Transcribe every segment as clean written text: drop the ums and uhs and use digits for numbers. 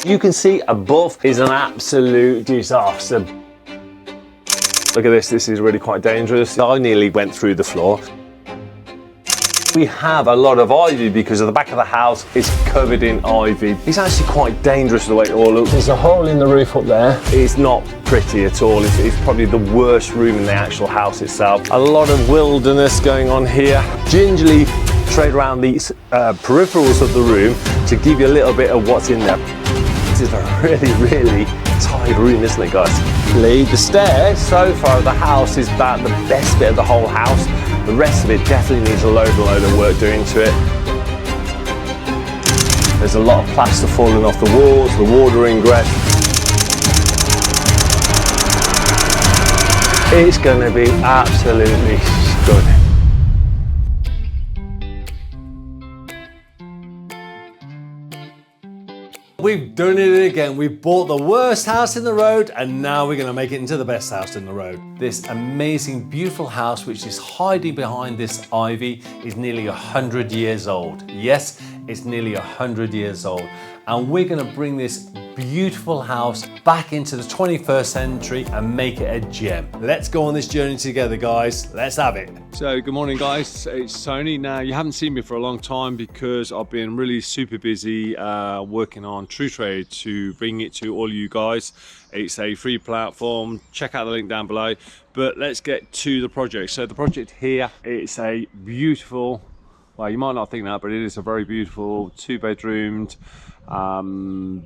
You can see above is an absolute disaster. Look at this, this is really quite dangerous. I nearly went through the floor. We have a lot of ivy because of the back of the house is covered in ivy. It's actually quite dangerous the way it all looks. There's a hole in the roof up there. It's not pretty at all. It's probably the worst room in the actual house itself. A lot of wilderness going on here. Gingerly trade around these peripherals of the room to give you a little bit of what's in there. This is a really tight room, isn't it, guys? The stairs so far of the house is about the best bit of the whole house. The rest of it definitely needs a load of work doing to it. There's a lot of plaster falling off the walls, the water ingress. It's going to be absolutely stunning. We've done it again. We've bought the worst house in the road and now we're going to make it into the best house in the road. This amazing, beautiful house which is hiding behind this ivy is nearly 100 years old. Yes, it's nearly 100 years old. And we're going to bring this beautiful house back into the 21st century and make it a gem. Let's go on this journey together, guys. Let's have it. So good morning, guys, it's Tony. Now, you haven't seen me for a long time because I've been really super busy working on TruTrade to bring it to all you guys. It's a free platform. Check out the link down below. But let's get to the project. So the project here, it's a beautiful, well, you might not think that, but it is a very beautiful 2-bedroomed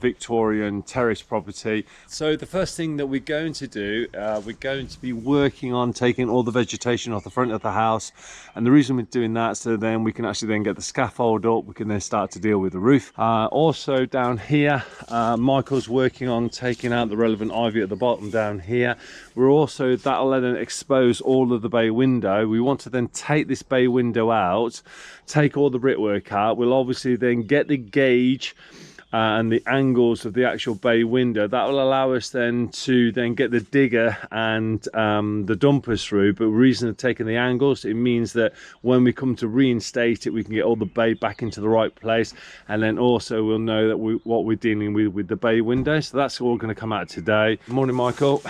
Victorian terrace property. So the first thing that we're going to do, we're going to be working on taking all the vegetation off the front of the house, and the reason we're doing that so then we can actually then get the scaffold up, we can then start to deal with the roof. Also down here, Michael's working on taking out the relevant ivy at the bottom down here. We're also, that'll then expose all of the bay window. We want to then take this bay window out, take all the brickwork out. We'll obviously then get the gauge and the angles of the actual bay window. That will allow us then to then get the digger and the dumpers through. But the reason of taking the angles, it means that when we come to reinstate it, we can get all the bay back into the right place, and then also we'll know that what we're dealing with the bay window. So that's all going to come out today. Morning, Michael.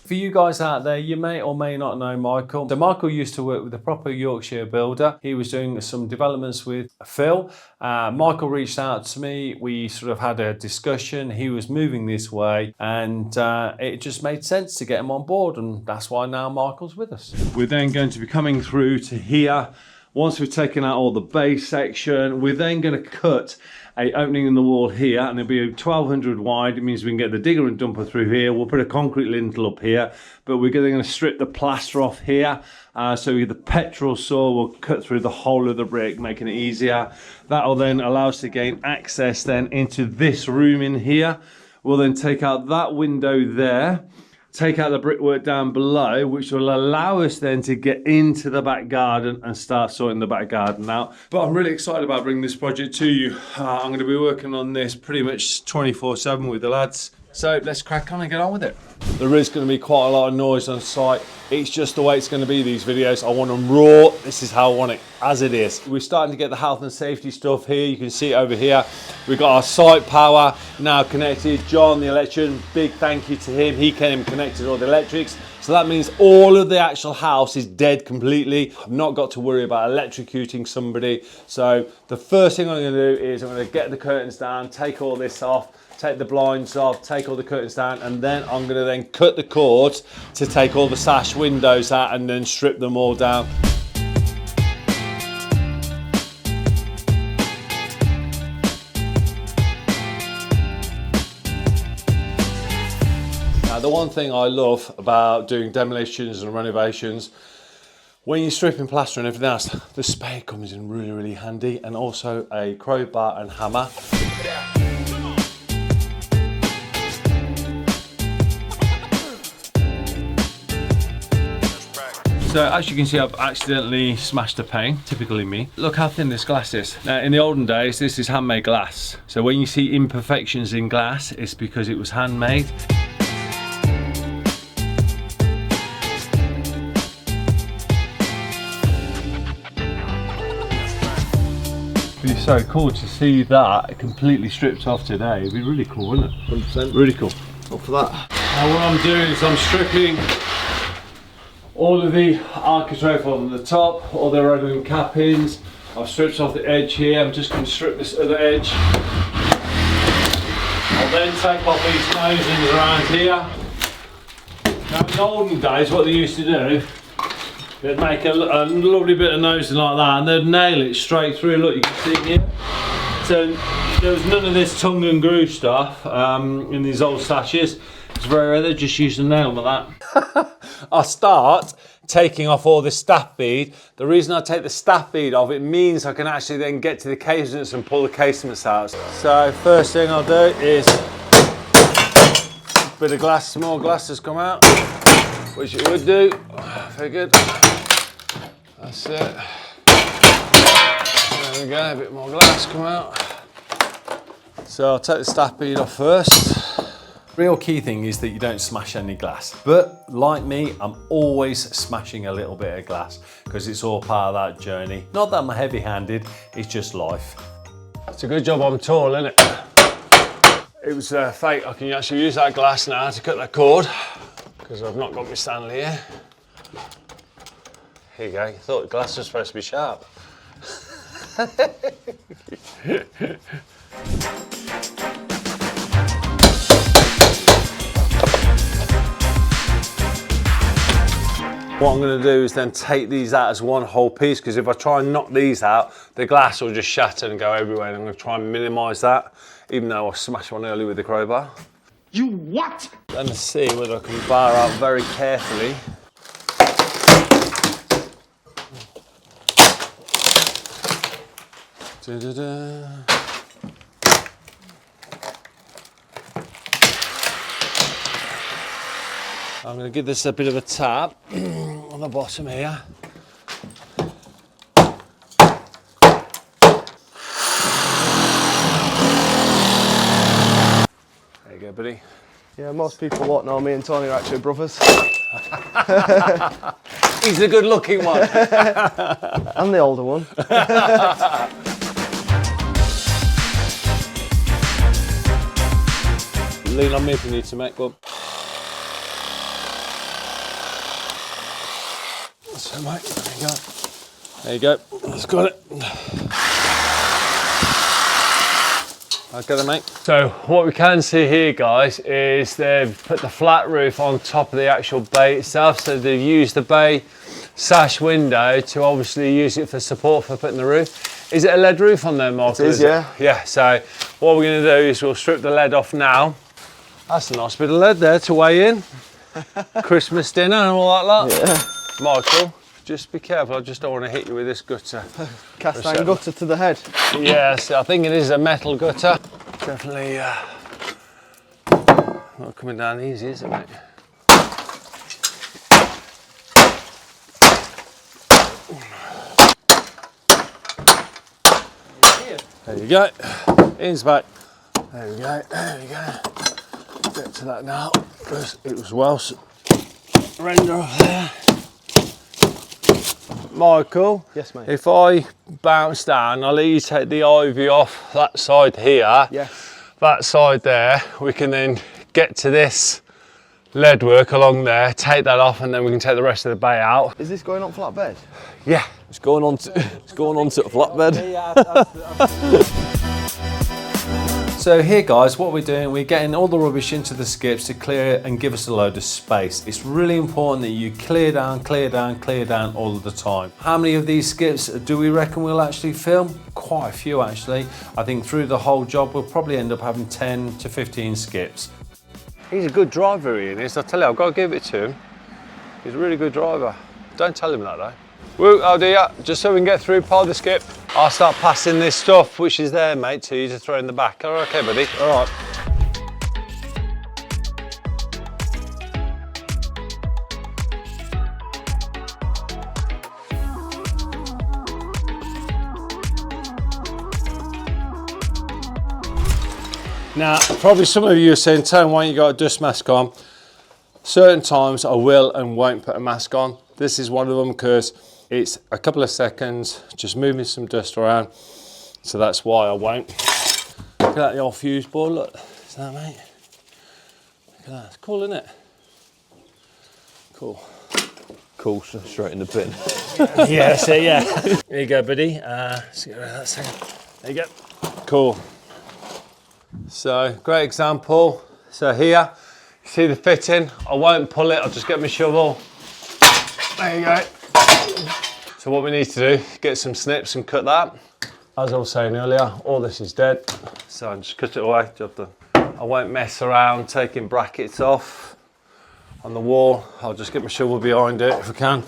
For you guys out there, you may or may not know Michael. So Michael used to work with a proper Yorkshire builder. He was doing some developments with Phil. Michael reached out to me. We sort of had a discussion. He was moving this way and it just made sense to get him on board, and that's why now Michael's with us. We're then going to be coming through to here. Once we've taken out all the base section, we're then going to cut a opening in the wall here, and it'll be 1200 wide. It means we can get the digger and dumper through here. We'll put a concrete lintel up here, but we're going to strip the plaster off here. So the petrol saw will cut through the whole of the brick, making it easier. That will then allow us to gain access then into this room in here. We'll then take out that window there, take out the brickwork down below, which will allow us then to get into the back garden and start sorting the back garden out. But I'm really excited about bringing this project to you. I'm going to be working on this pretty much 24/7 with the lads. So let's crack on and get on with it. There is going to be quite a lot of noise on site. It's just the way it's going to be, these videos. I want them raw. This is how I want it, as it is. We're starting to get the health and safety stuff here. You can see it over here. We've got our site power now connected. John, the electrician, big thank you to him. He came and connected all the electrics. So that means all of the actual house is dead completely. I've not got to worry about electrocuting somebody. So the first thing I'm going to do is I'm going to get the curtains down, take all this off, take the blinds off, take all the curtains down, and then I'm going to then cut the cords to take all the sash windows out and then strip them all down. Now, the one thing I love about doing demolitions and renovations, when you're stripping plaster and everything else, the spade comes in really handy, and also a crowbar and hammer. So as you can see, I've accidentally smashed a pane, typically me. Look how thin this glass is. Now, in the olden days, this is handmade glass. So when you see imperfections in glass, it's because it was handmade. It'd be so cool to see that completely stripped off today. It'd be really cool, wouldn't it? 100%. Really cool. Up for that. Now what I'm doing is I'm stripping all of the architrave on the top, all the random cappings. I've stripped off the edge here. I'm just going to strip this other edge. I'll then take off these nosings around here. Now in the olden days, what they used to do, they'd make a lovely bit of nosing like that, and they'd nail it straight through. Look, you can see here. So there was none of this tongue and groove stuff in these old sashes. It's very rare. They just used a nail like that. I'll start taking off all this staff bead. The reason I take the staff bead off, it means I can actually then get to the casements and pull the casements out. So first thing I'll do is a bit of glass, small glass has come out, which it would do. Very good. That's it. There we go, a bit more glass come out. So I'll take the staff bead off first. Real key thing is that you don't smash any glass. But like me, I'm always smashing a little bit of glass because it's all part of that journey. Not that I'm heavy-handed, it's just life. It's a good job I'm tall, isn't it? It was fake. I can actually use that glass now to cut that cord because I've not got my Stanley here. Here you go. You thought the glass was supposed to be sharp. What I'm going to do is then take these out as one whole piece, because if I try and knock these out, the glass will just shatter and go everywhere, and I'm going to try and minimise that, even though I smashed one earlier with the crowbar. You what? Then to see whether I can bar out very carefully. Da-da-da. I'm going to give this a bit of a tap on the bottom here. There you go, buddy. Yeah, most people won't know me and Tony are actually brothers. He's the good looking one. I'm the older one. Lean on me if you need to, mate. Go on. So, mate, there you go. There you go. That's got it. Okay then, mate. So what we can see here, guys, is they've put the flat roof on top of the actual bay itself. So they've used the bay sash window to obviously use it for support for putting the roof. Is it a lead roof on there, Mark? It is, yeah. Yeah, so what we're going to do is we'll strip the lead off now. That's a nice bit of lead there to weigh in. Christmas dinner and all that lot. Yeah. Michael, just be careful. I just don't want to hit you with this gutter. Cast iron gutter to the head. Yes, I think it is a metal gutter. Definitely not coming down easy, is it, mate? There you go. In's back. There we go. There we go. Get to that now. It was well render off there. Michael, Yes, mate. if I bounce down, I'll let you take the ivy off that side here. Yes. That side there, we can then get to this lead work along there, take that off, and then we can take the rest of the bay out. Is this going on flat bed? Yeah. It's going on to a flatbed. So here, guys, what we're doing, we're getting all the rubbish into the skips to clear and give us a load of space. It's really important that you clear down all of the time. How many of these skips do we reckon we'll actually film? Quite a few, actually. I think through the whole job, we'll probably end up having 10 to 15 skips. He's a good driver, Ian is. I tell you, I've got to give it to him. He's a really good driver. Don't tell him that, though. Woo, oh dear, just so we can get through part of the skip. I'll start passing this stuff, which is there, mate, to you to throw in the back. Oh, okay, buddy, all right. Now, probably some of you are saying, Tone, why ain't you got a dust mask on? Certain times I will and won't put a mask on. This is one of them because it's a couple of seconds, just moving some dust around. So that's why I won't. Look at that, the old fuse board, look. Is that, mate? Look at that, it's cool, isn't it? Cool. Cool, so straight in the bin. Yeah, so yeah. There you go, buddy. Let's get rid of that second. There you go. Cool. So, great example. So here, you see the fitting. I won't pull it, I'll just get my shovel. There you go. So what we need to do, get some snips and cut that. As I was saying earlier, all this is dead. So I just cut it away, job done. I won't mess around taking brackets off on the wall. I'll just get my shovel behind it if I can.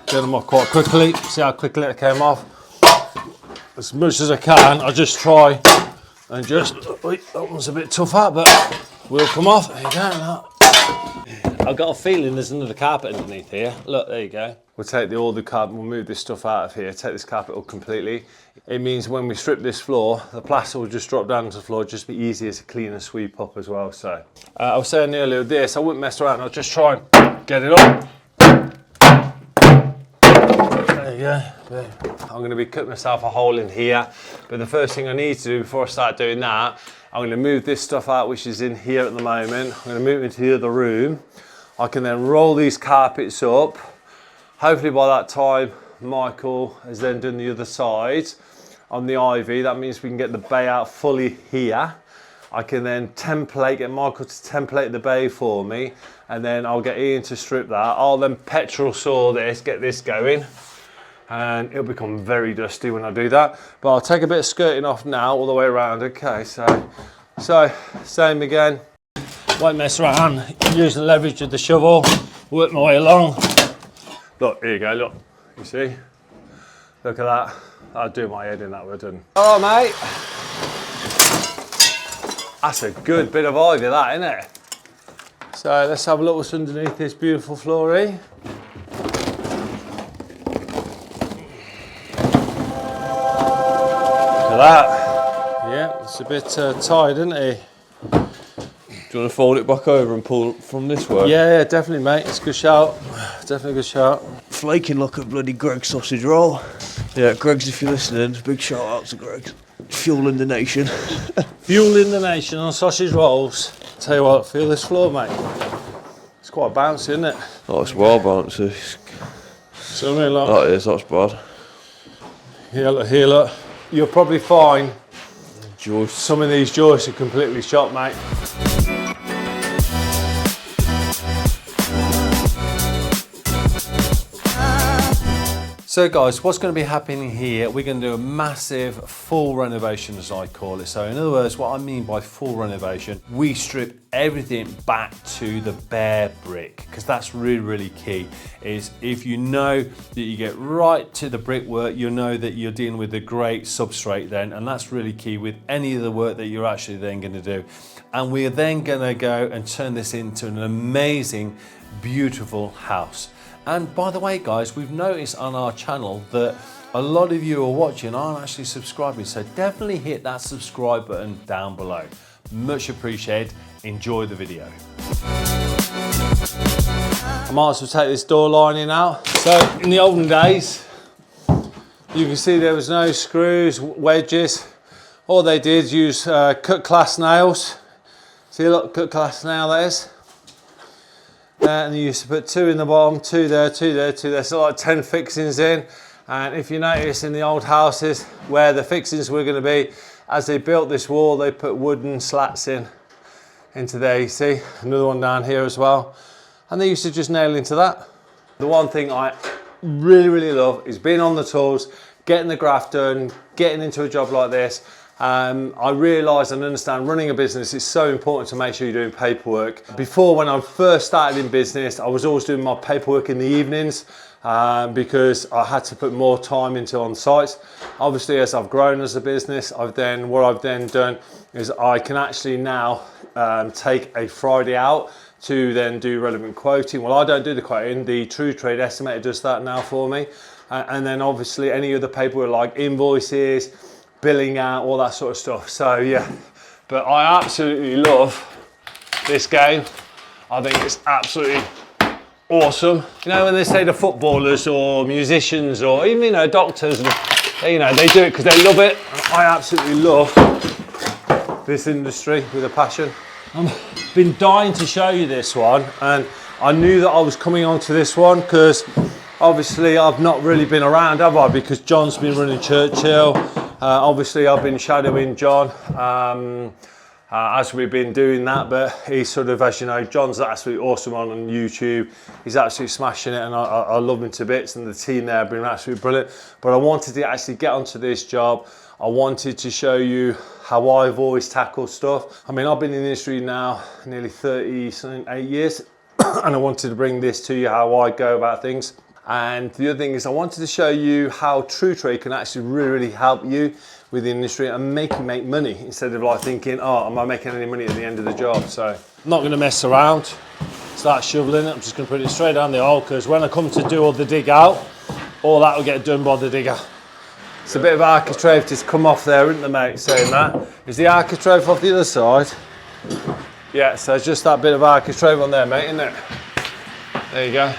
Get them off quite quickly. See how quickly it came off? As much as I can, I'll just try and just, that one's a bit tougher, but will come off. There you go. I've got a feeling there's another carpet underneath here. Look, there you go. We'll take all the carpet, we'll move this stuff out of here, take this carpet up completely. It means when we strip this floor, the plaster will just drop down to the floor, just be easier to clean and sweep up as well. So, I was saying earlier with this, I wouldn't mess around, I'll just try and get it up. There you go. I'm going to be cutting myself a hole in here, but the first thing I need to do before I start doing that, I'm going to move this stuff out which is in here at the moment. I'm going to move it into the other room. I can then roll these carpets up. Hopefully by that time Michael has then done the other side on the ivy. That means we can get the bay out fully here. I can then get Michael to template the bay for me, and then I'll get Ian to strip that. I'll then petrol saw this, get this going, and it'll become very dusty when I do that. But I'll take a bit of skirting off now all the way around. Okay, so same again. Won't mess around, use the leverage of the shovel, work my way along. Look, here you go, look, you see? Look at that. I'll do my head in that, we're done. Oh, mate. That's a good bit of ivy, that, isn't it? So let's have a look what's underneath this beautiful flooring. Look at that. Yeah, it's a bit tight, isn't it? Do you want to fold it back over and pull from this way? Yeah, definitely, mate. It's a good shout. Definitely a good shout. Flaking look at bloody Greg's sausage roll. Yeah, Greg's, if you're listening, big shout out to Greg. Fueling the nation. Fueling the nation on sausage rolls. Tell you what, feel this floor, mate. It's quite bouncy, isn't it? Oh, it's well bouncy. So I mean, like, That is, that's bad. here, look. You'll probably find Joist. some of these joists are completely shot, mate. So guys, what's going to be happening here, we're going to do a massive full renovation, as I call it. So in other words, what I mean by full renovation, we strip everything back to the bare brick, because that's really, really key. Is if you know that you get right to the brickwork, you'll know that you're dealing with a great substrate then, and that's really key with any of the work that you're actually then going to do. And we're then going to go and turn this into an amazing, beautiful house. And by the way, guys, we've noticed on our channel that a lot of you are watching aren't actually subscribing, so definitely hit that subscribe button down below. Much appreciated. Enjoy the video. I might as well take this door lining out. So in the olden days, you can see there was no screws, wedges. All they did is use cut class nails. See, look, cut class nail that is. And you used to put 2 in the bottom, 2 there, 2 there, 2 there, so like 10 fixings in. And if you notice in the old houses where the fixings were going to be, as they built this wall, they put wooden slats into there, you see. Another one down here as well. And they used to just nail into that. The one thing I really, really love is being on the tools, getting the graft done, getting into a job like this. I realise and understand running a business is so important to make sure you're doing paperwork. Before, when I first started in business, I was always doing my paperwork in the evenings because I had to put more time into on sites. Obviously, as I've grown as a business, what I've then done is I can actually now take a Friday out to then do relevant quoting. Well, I don't do the quoting, the TruTrade estimator does that now for me. And then obviously any other paperwork like invoices, billing out, all that sort of stuff. So yeah, but I absolutely love this game. I think it's absolutely awesome. You know, when they say the footballers or musicians or even, you know, doctors, You know, they do it because they love it. I absolutely love this industry with a passion. I've been dying to show you this one, and I knew that I was coming onto this one because obviously I've not really been around, have I? Because John's been running Churchill. Obviously I've been shadowing John as we've been doing that, but he's sort of, as you know, John's absolutely awesome on YouTube. He's absolutely smashing it, and I love him to bits, and the team there have been absolutely brilliant. But I wanted to actually get onto this job. I wanted to show you how I've always tackled stuff. I mean, I've been in the industry now nearly 38 years, and I wanted to bring this to you, how I go about things. And the other thing is I wanted to show you how TruTrade can actually really help you with the industry and make you make money instead of like thinking, oh, am I making any money at the end of the job? So I'm not gonna mess around, start shoveling it. I'm just gonna put it straight down the hole, because when I come to do all the dig out, all that will get done by the digger. It's a bit of architrave to come off there, isn't there, mate, saying that? Is the architrave off the other side? Yeah, so it's just that bit of architrave on there, mate, isn't it? There you go.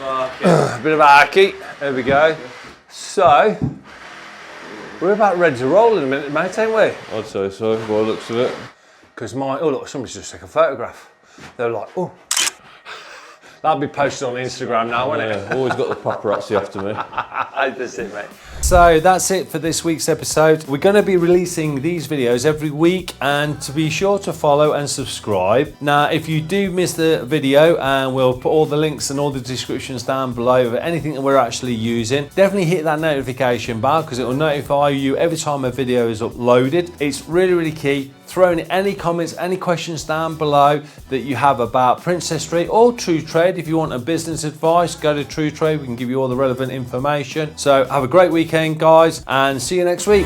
A bit of archy, there we go. So, we're about ready to roll in a minute, mate, ain't we? I'd say so, by the looks of it. Because oh look, somebody's just taken a photograph. They're like, oh. That'll be posted on Instagram now, won't it? Always got the paparazzi after me. That's it, mate. So that's it for this week's episode. We're going to be releasing these videos every week, and to be sure to follow and subscribe. Now, if you do miss the video, and we'll put all the links and all the descriptions down below of anything that we're actually using, definitely hit that notification bell, because it will notify you every time a video is uploaded. It's really, really key. Throw in any comments, any questions down below that you have about Princess Street or TruTrade. If you want a business advice, go to TruTrade. We can give you all the relevant information. So have a great weekend, guys, and see you next week.